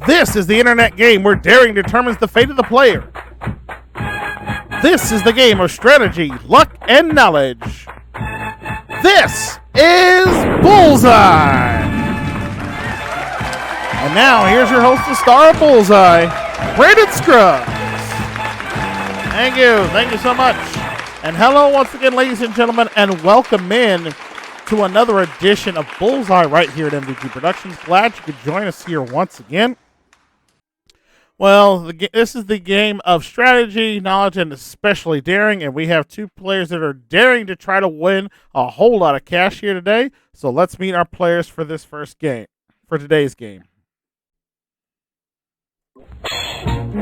This is the internet game where daring determines the fate of the player. This is the game of strategy, luck, and knowledge. This is Bullseye. And now, here's your host, the star of Bullseye, Brandon Scruggs. Thank you so much. And hello once again, ladies and gentlemen, and welcome in to another edition of Bullseye right here at MVG Productions. Glad you could join us here once again. Well, this is the game of strategy, knowledge, and especially daring, and we have two players that are daring to try to win a whole lot of cash here today. So let's meet our players for this first game, for today's game.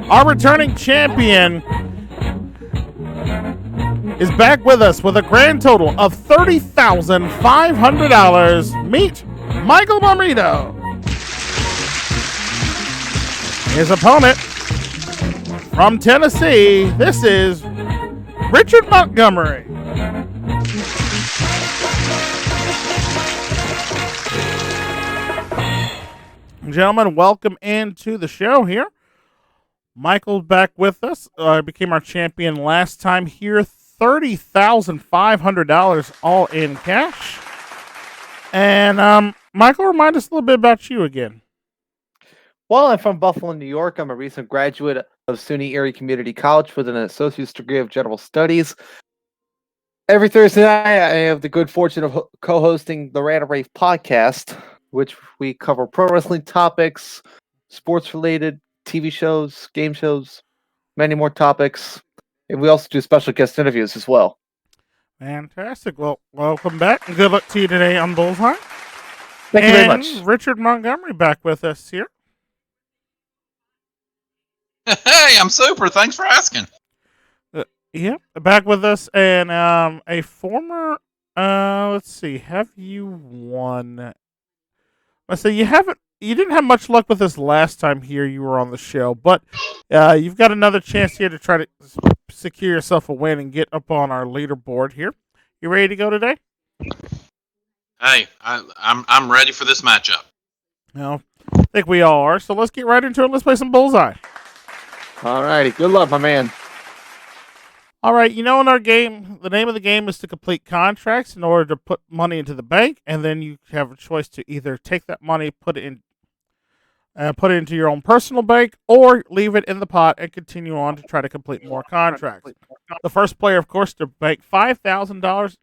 Our returning champion is back with us with a grand total of $30,500. Meet Michael Marino. His opponent from Tennessee, this is Richard Montgomery. Gentlemen, welcome into the show here. Michael's back with us. Became our champion last time here. $30,500 all in cash. And Michael, remind us a little bit about you again. Well, I'm from Buffalo, New York. I'm a recent graduate of SUNY Erie Community College with an associate's degree of general studies. Every Thursday night, I have the good fortune of co-hosting the Rad Rave podcast, which we cover pro wrestling topics, sports-related TV shows, game shows, many more topics. And we also do special guest interviews as well. Fantastic. Well, welcome back and good luck to you today on Bullseye. Thank you very much. Richard Montgomery back with us here. Hey, I'm super. Thanks for asking. Back with us, and a former, let's see, have you won? Let's say you didn't have much luck with this last time here you were on the show, but you've got another chance here to try to secure yourself a win and get up on our leaderboard here. You ready to go today? Hey, I'm ready for this matchup. No, I think we all are, so let's get right into it. Let's play some Bullseye. All righty. Good luck, my man. All right, in our game, the name of the game is to complete contracts in order to put money into the bank, and then you have a choice to either take that money, put it into your own personal bank, or leave it in the pot and continue on to try to complete more contracts. The first player, of course, to bank $5,000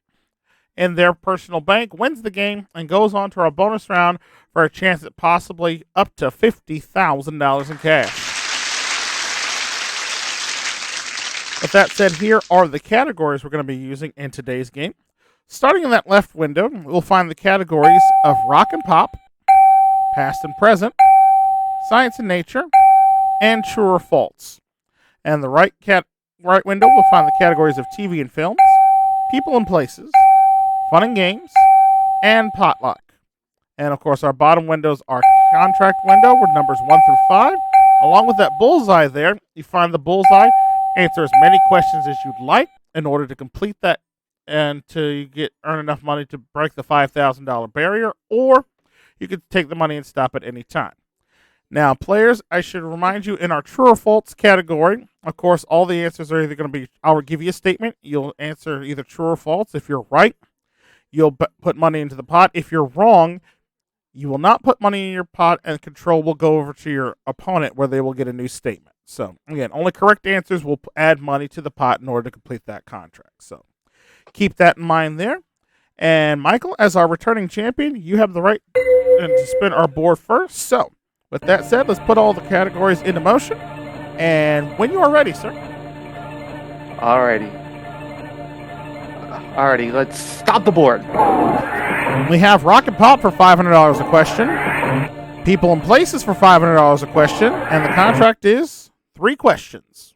in their personal bank wins the game and goes on to our bonus round for a chance at possibly up to $50,000 in cash. With that said, here are the categories we're going to be using in today's game. Starting in that left window, we'll find the categories of rock and pop, past and present, science and nature, and true or false. And the right window, we'll find the categories of TV and films, people and places, fun and games, and potluck. And of course, our bottom windows are contract window with numbers 1 through 5. Along with that bullseye there, you find the bullseye. Answer as many questions as you'd like in order to complete that and to earn enough money to break the $5,000 barrier, or you could take the money and stop at any time. Now, players, I should remind you in our true or false category, of course, all the answers are either going to be, I'll give you a statement, you'll answer either true or false. If you're right, you'll put money into the pot. If you're wrong, you will not put money in your pot, and control will go over to your opponent where they will get a new statement. So, again, only correct answers will add money to the pot in order to complete that contract. So, keep that in mind there. And, Michael, as our returning champion, you have the right to spin our board first. So, with that said, let's put all the categories into motion. And when you are ready, sir. Alrighty, let's stop the board. We have rock and pop for $500 a question. People and places for $500 a question. And the contract is 3 questions.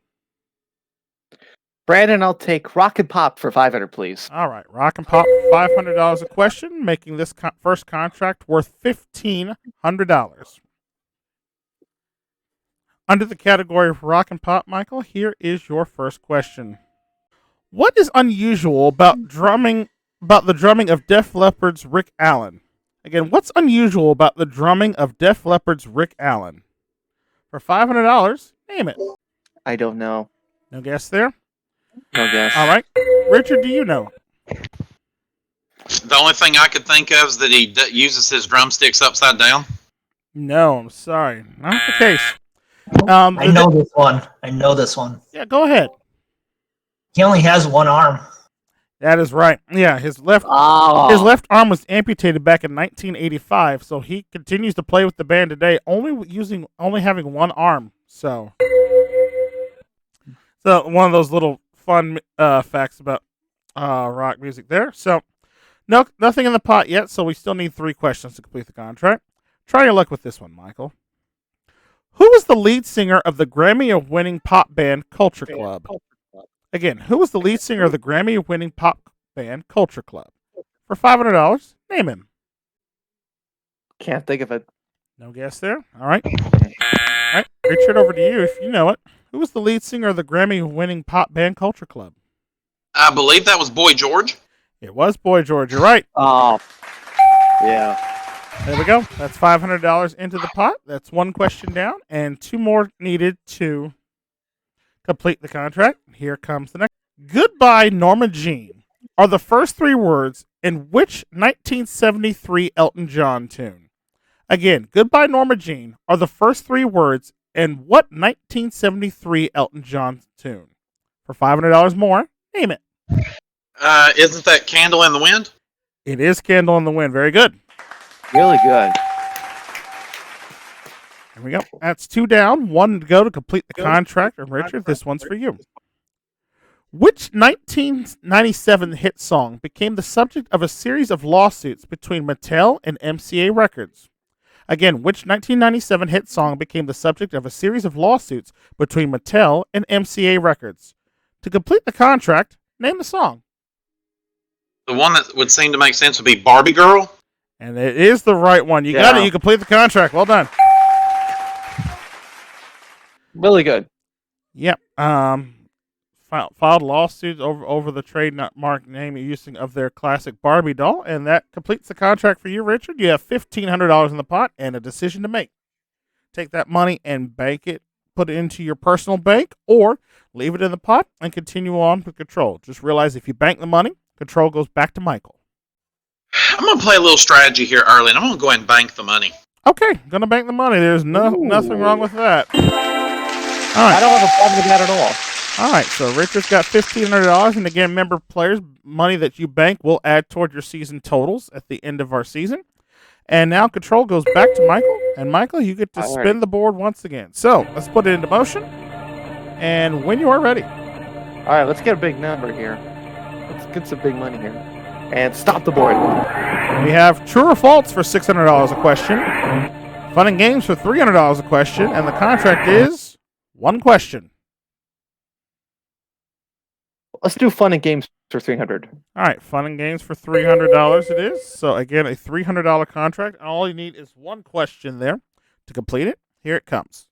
Brandon, I'll take rock and pop for $500, please. All right, rock and pop for $500 a question, making this first contract worth $1,500. Under the category of rock and pop, Michael, here is your first question. What is unusual about the drumming of Def Leppard's Rick Allen? Again, what's unusual about the drumming of Def Leppard's Rick Allen? For $500, name it. I don't know. No guess there? No guess. All right. Richard, do you know? The only thing I could think of is that he uses his drumsticks upside down. No, I'm sorry. Not the case. I know this one. I know this one. Yeah, go ahead. He only has one arm. That is right. Yeah, his left arm was amputated back in 1985, so he continues to play with the band today, only having one arm. So one of those little fun facts about rock music there. So nothing in the pot yet, so we still need 3 questions to complete the contract. Try your luck with this one, Michael. Who was the lead singer of the Grammy-winning pop band Culture Club? Again, who was the lead singer of the Grammy-winning pop band Culture Club? For $500, name him. Can't think of it. No guess there? All right. Richard, over to you if you know it. Who was the lead singer of the Grammy-winning pop band Culture Club? I believe that was Boy George. It was Boy George. You're right. Oh, yeah. There we go. That's $500 into the pot. That's 1 question down and 2 more needed to complete the contract. Here comes the next. Goodbye, Norma Jean are the first 3 words in which 1973 Elton John tune? Again, Goodbye, Norma Jean are the first 3 words in what 1973 Elton John tune? For $500 more, name it. Isn't that Candle in the Wind? It is Candle in the Wind. Very good. Really good. Here we go. That's 2 down, 1 to go to complete the contract. And Richard, this one's for you. Which 1997 hit song became the subject of a series of lawsuits between Mattel and MCA Records? Again, which 1997 hit song became the subject of a series of lawsuits between Mattel and MCA Records? To complete the contract, name the song. The one that would seem to make sense would be Barbie Girl. And it is the right one. You got it. You complete the contract. Well done. Really good. Yep. Filed lawsuits over the trademark name and using of their classic Barbie doll, and that completes the contract for you, Richard. You have $1,500 in the pot and a decision to make. Take that money and bank it, put it into your personal bank, or leave it in the pot and continue on with Control. Just realize if you bank the money, Control goes back to Michael. I'm going to play a little strategy here early, and I'm going to go ahead and bank the money. Okay, gonna bank the money. There's nothing wrong with that. All right. I don't have a problem with that at all. All right, so Richard's got $1,500, and again, remember, players, money that you bank will add toward your season totals at the end of our season. And now Control goes back to Michael, and Michael, you get to spin the board once again. So let's put it into motion, and when you are ready. All right, let's get a big number here. Let's get some big money here. And stop the board. We have True or False for $600 a question, Fun and Games for $300 a question, and the contract is 1 question. Let's do Fun and Games for $300. All right, Fun and Games for $300 it is. So again, a $300 contract. And all you need is 1 question there to complete it. Here it comes.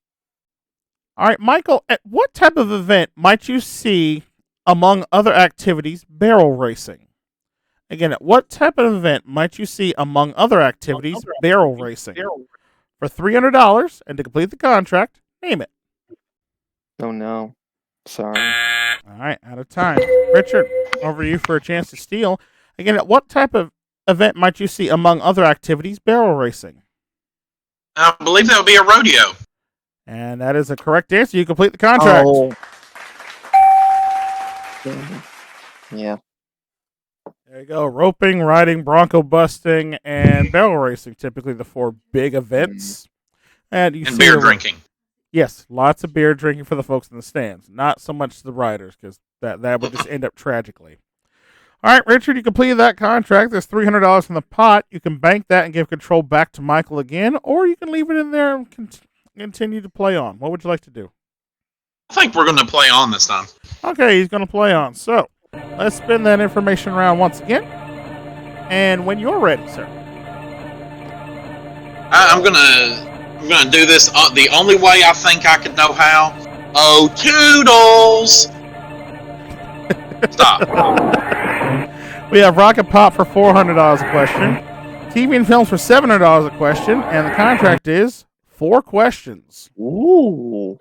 All right, Michael, at what type of event might you see, among other activities, barrel racing? Again, at what type of event might you see, among other activities, barrel racing? For $300 and to complete the contract, name it. Oh, no. Sorry. All right, out of time. Richard, over to you for a chance to steal. Again, at what type of event might you see, among other activities, barrel racing? I believe that would be a rodeo. And that is a correct answer. You complete the contract. Oh. Yeah. There you go. Roping, riding, bronco busting, and barrel racing. Typically the 4 big events. And beer drinking. Yes, lots of beer drinking for the folks in the stands. Not so much the riders, because that would just end up tragically. All right, Richard, you completed that contract. There's $300 in the pot. You can bank that and give Control back to Michael again, or you can leave it in there and continue to play on. What would you like to do? I think we're going to play on this time. Okay, he's going to play on. So let's spin that information around once again. And when you're ready, sir. I'm gonna do this the only way I think I could know how. Oh, toodles! Stop. We have Rocket Pop for $400 a question, TV and Films for $700 a question, and the contract is 4 questions. Ooh.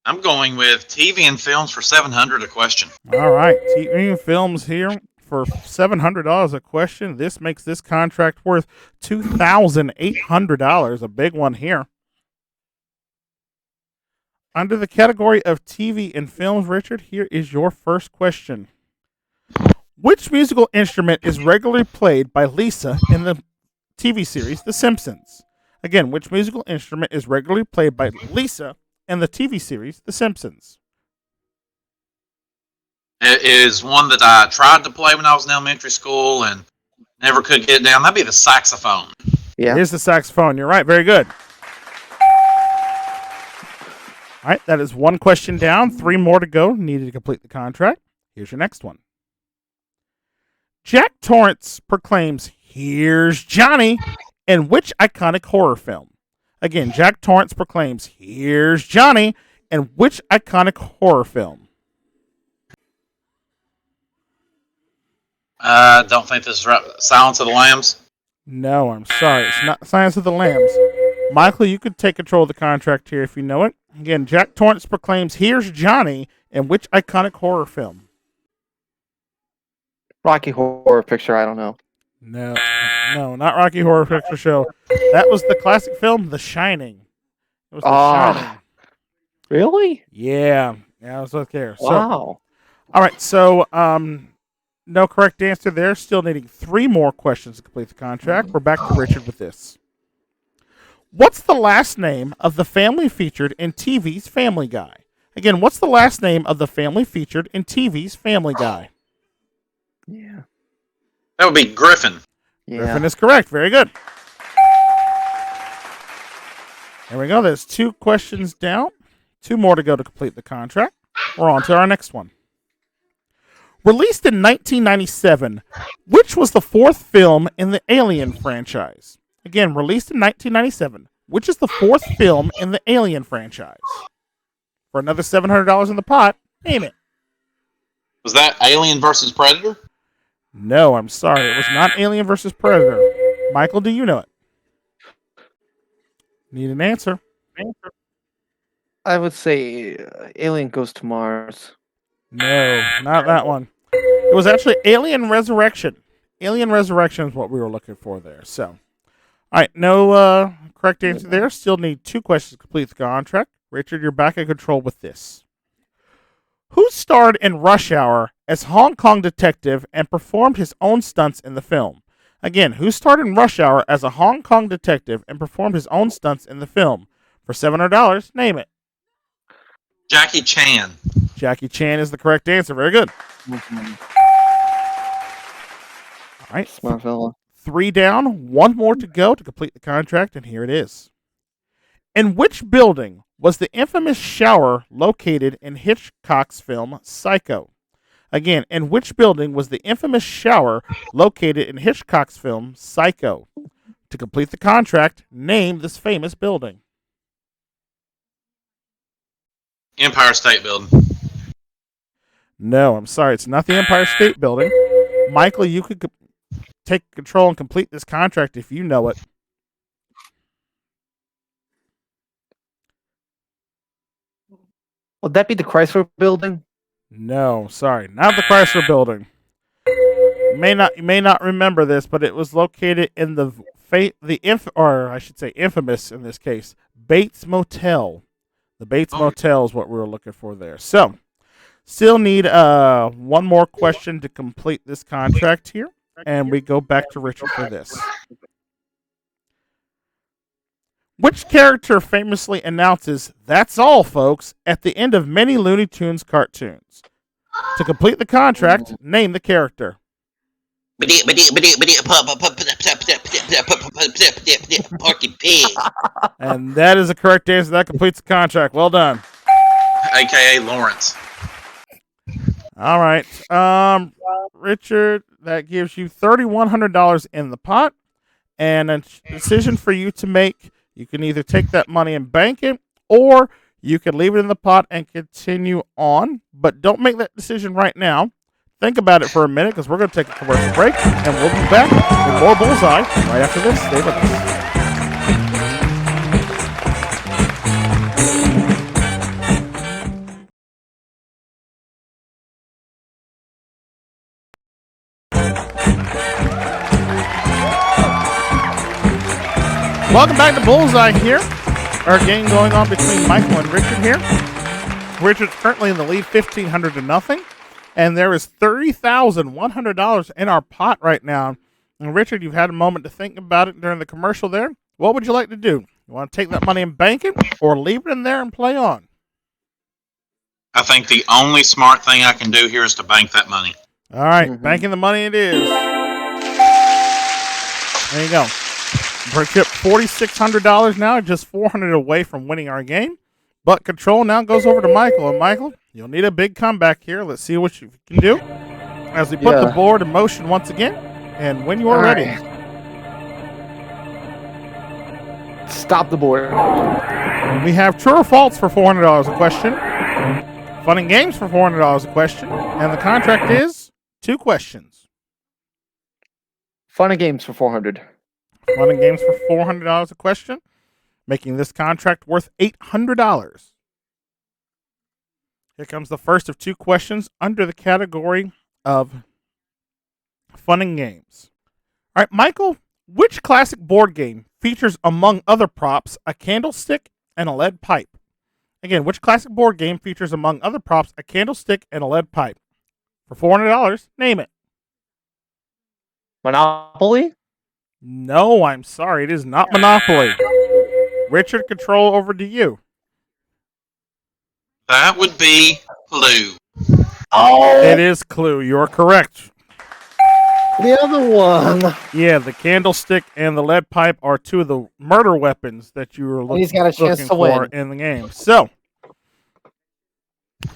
I'm going with TV and films for $700 a question. All right, TV and films here for $700 a question. This makes this contract worth $2,800, a big one here. Under the category of TV and films, Richard, here is your first question. Which musical instrument is regularly played by Lisa in the TV series The Simpsons? Again, which musical instrument is regularly played by Lisa in the TV series The Simpsons? It is one that I tried to play when I was in elementary school and never could get it down. That'd be the saxophone. Yeah. Here's the saxophone. You're right. Very good. All right, that is 1 question down. 3 more to go. Needed to complete the contract. Here's your next one. Jack Torrance proclaims, "Here's Johnny," in which iconic horror film? Again, Jack Torrance proclaims, "Here's Johnny," in which iconic horror film? Don't think this is right. Silence of the Lambs. No, I'm sorry. It's not Silence of the Lambs. Michael, you could take control of the contract here if you know it. Again, Jack Torrance proclaims, "Here's Johnny," in which iconic horror film? Rocky Horror Picture. I don't know. No, not Rocky Horror Picture Show. That was the classic film, The Shining. It was The Shining. Really? Yeah, I was right there. So, Wow. all right, so no correct answer there. Still needing 3 more questions to complete the contract. We're back to Richard with this. What's the last name of the family featured in TV's Family Guy? Again, what's the last name of the family featured in TV's Family Guy? Yeah. That would be Griffin. Yeah. Griffin is correct. Very good. There we go. There's 2 questions down. 2 more to go to complete the contract. We're on to our next one. Released in 1997, which was the 4th film in the Alien franchise? Again, released in 1997, which is the 4th film in the Alien franchise? For another $700 in the pot, name it. Was that Alien versus Predator? No, I'm sorry. It was not Alien versus Predator. Michael, do you know it? Need an answer. I would say Alien Goes to Mars. No, not that one. It was actually Alien Resurrection. Alien Resurrection is what we were looking for there. So, all right, no correct answer there. Still need 2 questions to complete the contract. Richard, you're back in control with this. Who starred in Rush Hour as Hong Kong detective and performed his own stunts in the film? Again, who starred in Rush Hour as a Hong Kong detective and performed his own stunts in the film? For $700, name it. Jackie Chan. Jackie Chan is the correct answer. Very good. Mm-hmm. All right. Smart fella. 3 down, 1 more to go to complete the contract, and here it is. In which building was the infamous shower located in Hitchcock's film Psycho? Again, in which building was the infamous shower located in Hitchcock's film Psycho? To complete the contract, name this famous building. Empire State Building. No, I'm sorry. It's not the Empire State Building. Michael, you could take control and complete this contract if you know it. Would that be the Chrysler Building? No, sorry. Not the Chrysler Building. You may not remember this, but it was located in infamous in this case, Bates Motel. The Bates Motel is what we were looking for there. So, still need 1 more question to complete this contract here, and we go back to Richard for this. Which character famously announces, "That's all, folks," at the end of many Looney Tunes cartoons? To complete the contract, name the character. Porky Pig. And that is the correct answer. That completes the contract. Well done. AKA Lawrence. All right. Richard, that gives you $3,100 in the pot. And a decision for you to make. You can either take that money and bank it, or you can leave it in the pot and continue on. But don't make that decision right now. Think about it for a minute, because we're going to take a commercial break, and we'll be back with more Bullseye right after this. Stay with us. Welcome back to Bullseye here. Our game going on between Michael and Richard here. Richard's currently in the lead, 1,500 to nothing. And there is $30,100 in our pot right now. And Richard, you've had a moment to think about it during the commercial there. What would you like to do? You want to take that money and bank it, or leave it in there and play on? I think the only smart thing I can do here is to bank that money. All right, banking the money it is. There you go. We're chip $4,600 now, just $400 away from winning our game. But control now goes over to Michael. And Michael, you'll need a big comeback here. Let's see what you can do as we put the board in motion once again. And when you are ready. Stop the board. We have true or false for $400 a question. Fun and games for $400 a question. And the contract is 2 questions. Fun and games for 400. Fun and games for $400 a question, making this contract worth $800. Here comes the first of 2 questions under the category of fun and games. All right, Michael, which classic board game features, among other props, a candlestick and a lead pipe? Again, which classic board game features, among other props, a candlestick and a lead pipe? For $400, name it. Monopoly? No, I'm sorry. It is not Monopoly. Richard, control over to you. That would be Clue. Oh! It is Clue. You're correct. The other one. Yeah, the candlestick and the lead pipe are 2 of the murder weapons that you were He's got a chance looking to for win. in the game. So,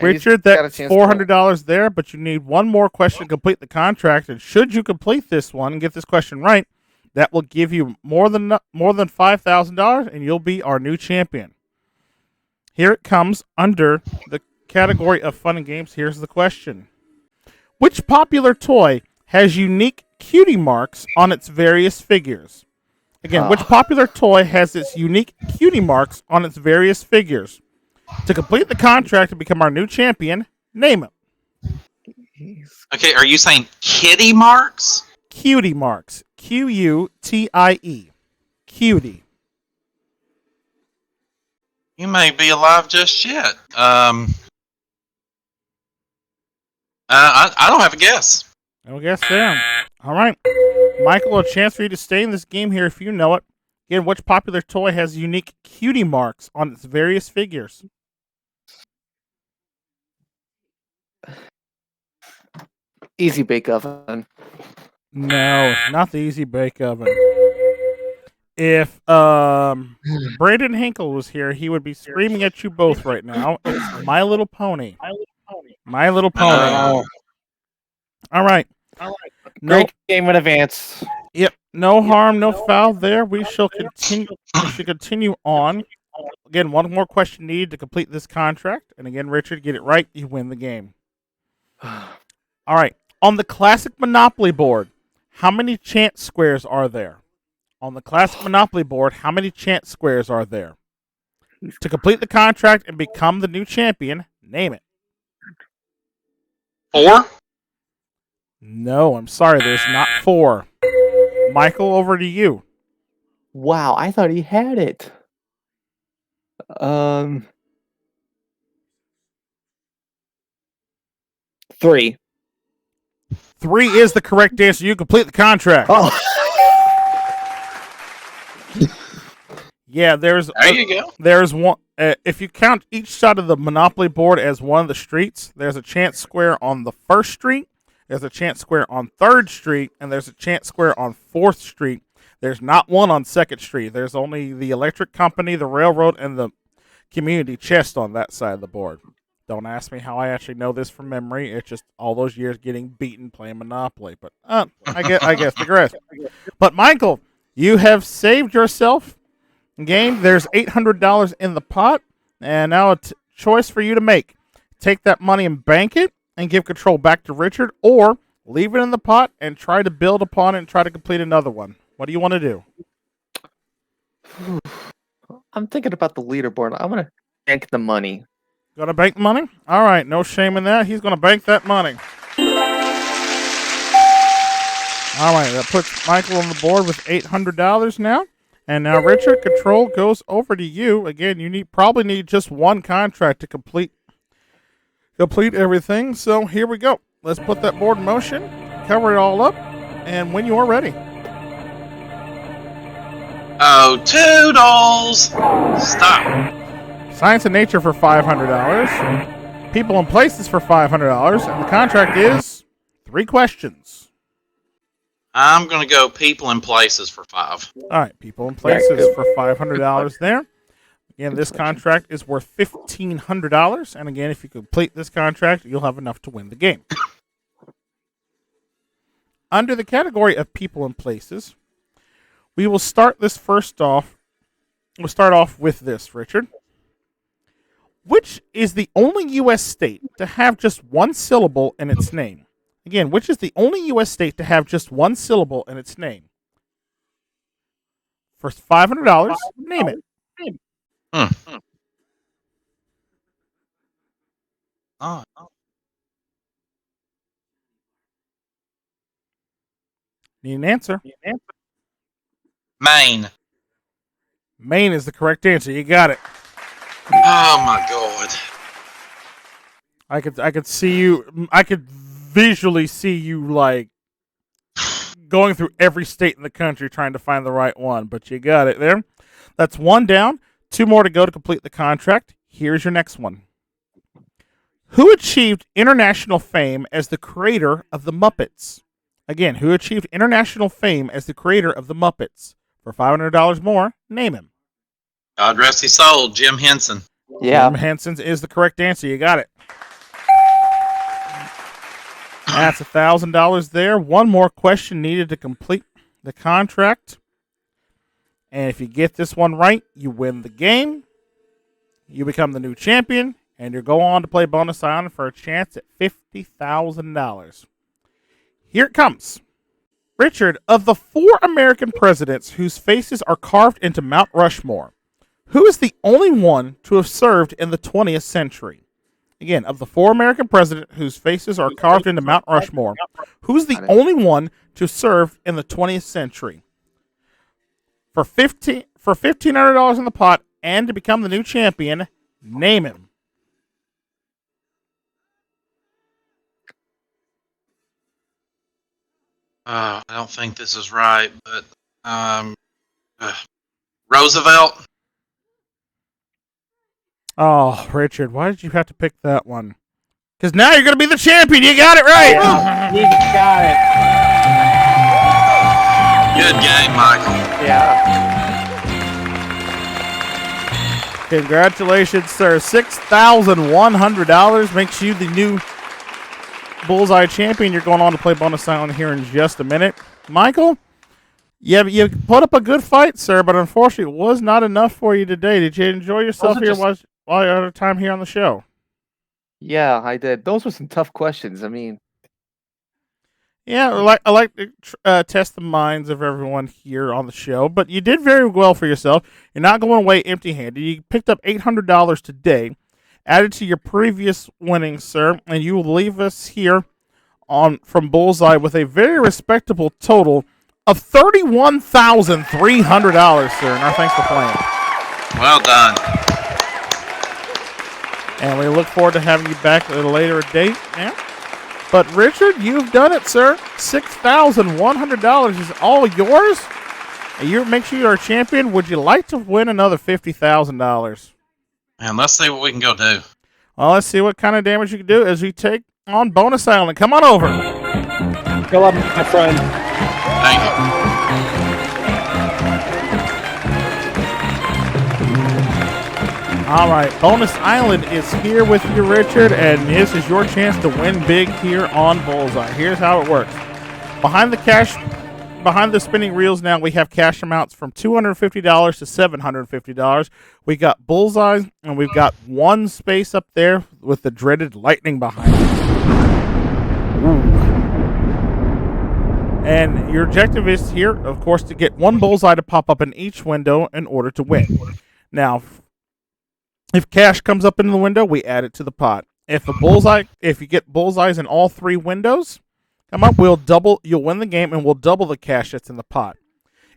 Richard, that's $400 there, but you need one more question to complete the contract. And should you complete this one and get this question right, that will give you more than $5,000, and you'll be our new champion. Here it comes under the category of fun and games. Here's the question. Which popular toy has unique cutie marks on its various figures? Again, which popular toy has its unique cutie marks on its various figures? To complete the contract and become our new champion, name it. Okay, are you saying kitty marks? Cutie marks. Q-U-T-I-E. Cutie. You may be alive just yet. I don't have a guess. No guess there. All right. Michael, a chance for you to stay in this game here if you know it. Again, which popular toy has unique cutie marks on its various figures? Easy Bake Oven. No, not the Easy Bake Oven. If Brandon Hinkle was here, he would be screaming at you both right now. It's My Little Pony. My Little Pony. All right. Great game in advance. Yep. No harm, no foul there. We shall continue. We should continue on. Again, one more question needed to complete this contract. And again, Richard, get it right, you win the game. All right. On the classic Monopoly board, how many chance squares are there? On the classic Monopoly board, how many chance squares are there? To complete the contract and become the new champion, name it. 4? No, I'm sorry. There's not 4. Michael, over to you. Wow, I thought he had it. 3. 3 is the correct answer. You complete the contract. Oh. Yeah, there you go. There's one. If you count each side of the Monopoly board as one of the streets, there's a chance square on the first street, there's a chance square on 3rd Street, and there's a chance square on 4th Street. There's not one on 2nd Street. There's only the electric company, the railroad, and the community chest on that side of the board. Don't ask me how I actually know this from memory. It's just all those years getting beaten playing Monopoly. But I guess the rest. But Michael, you have saved yourself. Game. There's $800 in the pot, and now a choice for you to make. Take that money and bank it and give control back to Richard, or leave it in the pot and try to build upon it and try to complete another one. What do you want to do? I'm thinking about the leaderboard. I'm going to bank the money. Gonna bank the money? All right, no shame in that. He's gonna bank that money. All right, that puts Michael on the board with $800 now. And now, Richard, control goes over to you. Again, you probably need just one contract to complete everything. So here we go. Let's put that board in motion, cover it all up, and when you are ready. Oh, Toodles! Stop. Science and Nature for $500. People and Places for $500. And the contract is 3 questions. I'm going to go People and Places for 5. All right, People and Places for $500 there. Again, this contract is worth $1,500. And again, if you complete this contract, you'll have enough to win the game. Under the category of People and Places, we will start this first off. We'll start off with this, Richard. Which is the only U.S. state to have just one syllable in its name? Again, which is the only U.S. state to have just one syllable in its name? For $500, name it. Oh. Need an answer. Maine. Maine is the correct answer. You got it. Oh my God. I could see you. I could visually see you like going through every state in the country trying to find the right one, but you got it there. That's 1 down. 2 more to go to complete the contract. Here's your next one. Who achieved international fame as the creator of the Muppets? Again, who achieved international fame as the creator of the Muppets? For $500 more, name him. God rest his soul, Jim Henson. Yeah. Jim Henson is the correct answer. You got it. That's $1,000 there. 1 more question needed to complete the contract. And if you get this one right, you win the game. You become the new champion. And you go on to play Bonus Island for a chance at $50,000. Here it comes. Richard, of the 4 American presidents whose faces are carved into Mount Rushmore, who is the only one to have served in the 20th century? Again, of the 4 American presidents whose faces are carved into Mount Rushmore, who's the only one to serve in the 20th century? For $1,500 in the pot and to become the new champion, name him. I don't think this is right, but Roosevelt. Oh, Richard, why did you have to pick that one? Because now you're going to be the champion. You got it right. Yeah. You got it. Good game, Michael. Yeah. Congratulations, sir. $6,100 makes you the new Bullseye champion. You're going on to play Bonus Island here in just a minute. Michael, you put up a good fight, sir, but unfortunately it was not enough for you today. Did you enjoy yourself here while you're out of time here on the show? Yeah, I did. Those were some tough questions. I mean, yeah, I like to test the minds of everyone here on the show, but you did very well for yourself. You're not going away empty-handed. You picked up $800 today, added to your previous winnings, sir, and you will leave us here from Bullseye with a very respectable total of $31,300, sir. And our thanks for playing. Well done. And we look forward to having you back at a later date. Yeah. But Richard, you've done it, sir. $6,100 is all yours. And you make sure you're a champion. Would you like to win another $50,000? And let's see what we can go do. Well, let's see what kind of damage you can do as we take on Bonus Island. Come on over. go up, my friend. Thank you. All right, Bonus Island is here with you, Richard, and this is your chance to win big here on Bullseye. Here's how it works. Behind the spinning reels now, we have cash amounts from $250 to $750. We got Bullseye, and we've got one space up there with the dreaded lightning behind it. Ooh. And your objective is here, of course, to get one Bullseye to pop up in each window in order to win. Now, if cash comes up into the window, we add it to the pot. If you get bullseyes in all 3 windows come up, you'll win the game, and we'll double the cash that's in the pot.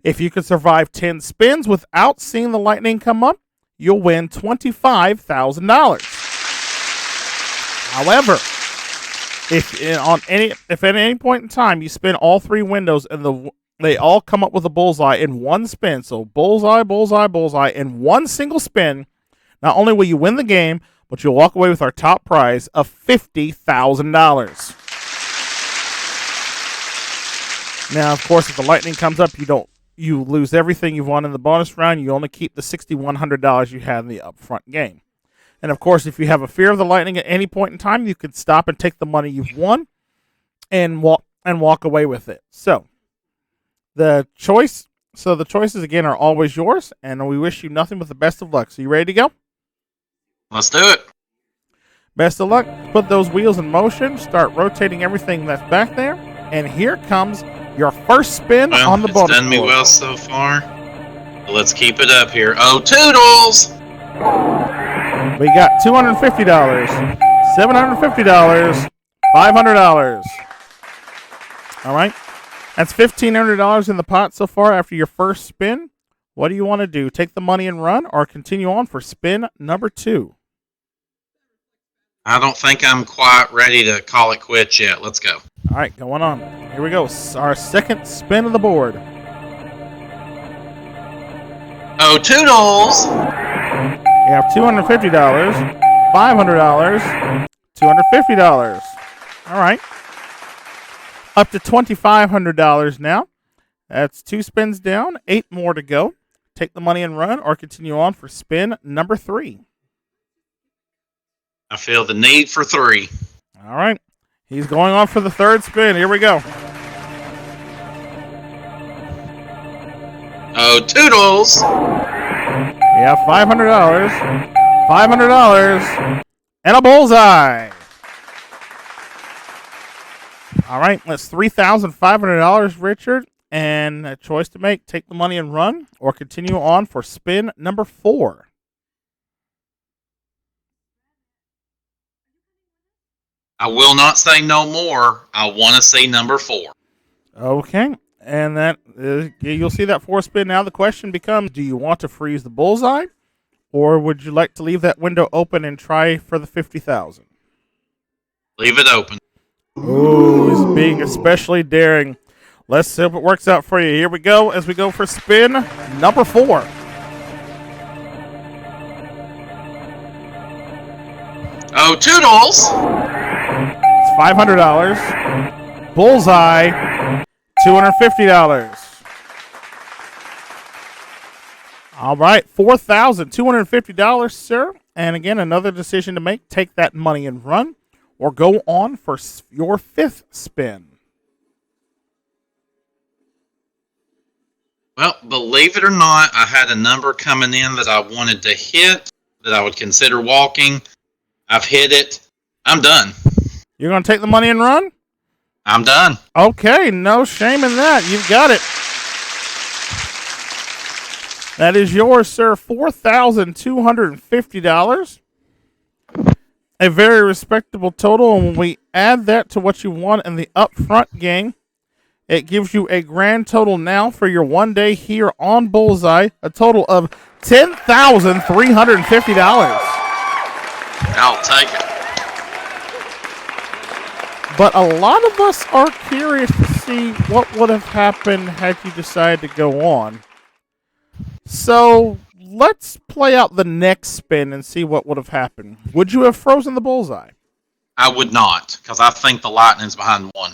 If you can survive 10 spins without seeing the lightning come up, you'll win $25,000. However, if at any point in time you spin all 3 windows and they all come up with a bullseye in one spin, so bullseye, bullseye, bullseye in one single spin, not only will you win the game, but you'll walk away with our top prize of $50,000. Now, of course, if the lightning comes up, you lose everything you've won in the bonus round. You only keep the $6,100 you had in the upfront game. And of course, if you have a fear of the lightning at any point in time, you can stop and take the money you've won and walk away with it. So the choices again are always yours, and we wish you nothing but the best of luck. So you ready to go? Let's do it. Best of luck. Put those wheels in motion. Start rotating everything that's back there. And here comes your first spin on the bonus. It's done me well so far. Let's keep it up here. Oh, toodles! We got $250, $750, $500. All right. That's $1,500 in the pot so far after your first spin. What do you want to do? Take the money and run or continue on for spin number 2? I don't think I'm quite ready to call it quits yet. Let's go. All right, going on. Here we go. Our second spin of the board. Oh, toodles! We have $250, $500, $250. All right. Up to $2,500 now. That's 2 spins down, 8 more to go. Take the money and run or continue on for spin number 3. I feel the need for 3. All right. He's going on for the third spin. Here we go. Oh, toodles! We have $500, $500, and a bullseye. All right, that's $3,500, Richard, and a choice to make. Take the money and run, or continue on for spin number 4. I will not say no more. I want to say number 4. Okay, and that you'll see that 4 spin now. The question becomes, do you want to freeze the bullseye, or would you like to leave that window open and try for the $50,000? Leave it open. Oh, he's being especially daring. Let's see if it works out for you. Here we go as we go for spin number 4. Oh, toodles! It's $500. Bullseye, $250. All right, $4,250, sir. And again, another decision to make. Take that money and run, or go on for your 5th spin. Well, believe it or not, I had a number coming in that I wanted to hit, that I would consider walking. I've hit it. I'm done. You're going to take the money and run? I'm done. Okay, no shame in that. You've got it. That is yours, sir. $4,250. A very respectable total. And when we add that to what you won in the upfront game, it gives you a grand total now for your one day here on Bullseye, a total of $10,350. I'll take it. But a lot of us are curious to see what would have happened had you decided to go on. So let's play out the next spin and see what would have happened. Would you have frozen the bullseye? I would not, because I think the lightning's behind 1.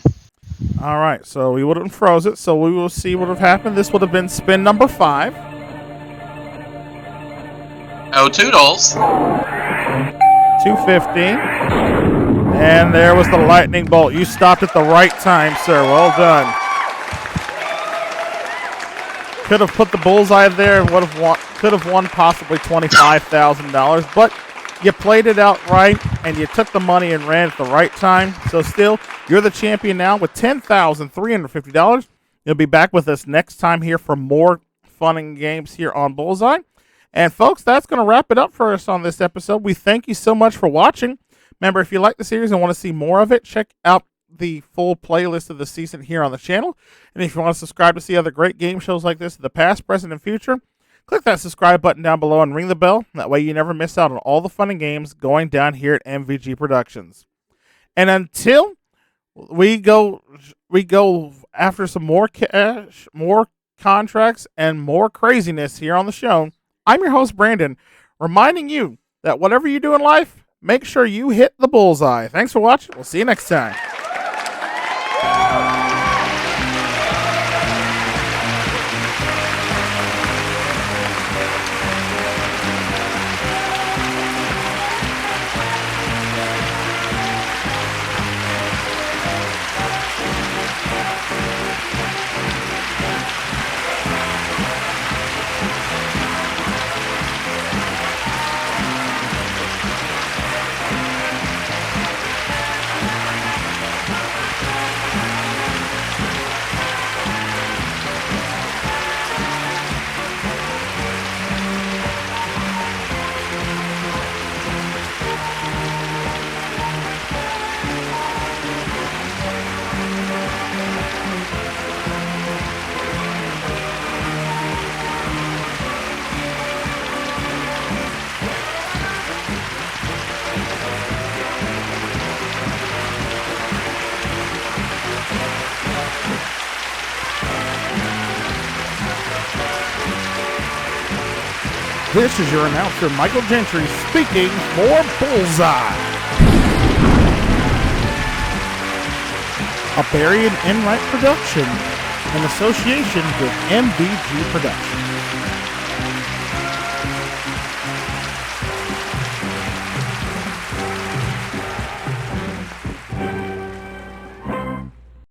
All right, so we wouldn't froze it, so we will see what would have happened. This would have been spin number 5. Oh, toodles! $250. And there was the lightning bolt. You stopped at the right time, sir. Well done. Could have put the bullseye there and could have won possibly $25,000, but you played it out right, and you took the money and ran at the right time. So still, you're the champion now with $10,350. You'll be back with us next time here for more fun and games here on Bullseye. And folks, that's going to wrap it up for us on this episode. We thank you so much for watching. Remember, if you like the series and want to see more of it, check out the full playlist of the season here on the channel. And if you want to subscribe to see other great game shows like this in the past, present, and future, click that subscribe button down below and ring the bell. That way you never miss out on all the fun and games going down here at MVG Productions. And until we go after some more cash, more contracts, and more craziness here on the show, I'm your host, Brandon, reminding you that whatever you do in life, make sure you hit the bullseye. Thanks for watching. We'll see you next time. This is your announcer, Michael Gentry, speaking for Bullseye. A Barry and Enright production in association with MVG Productions.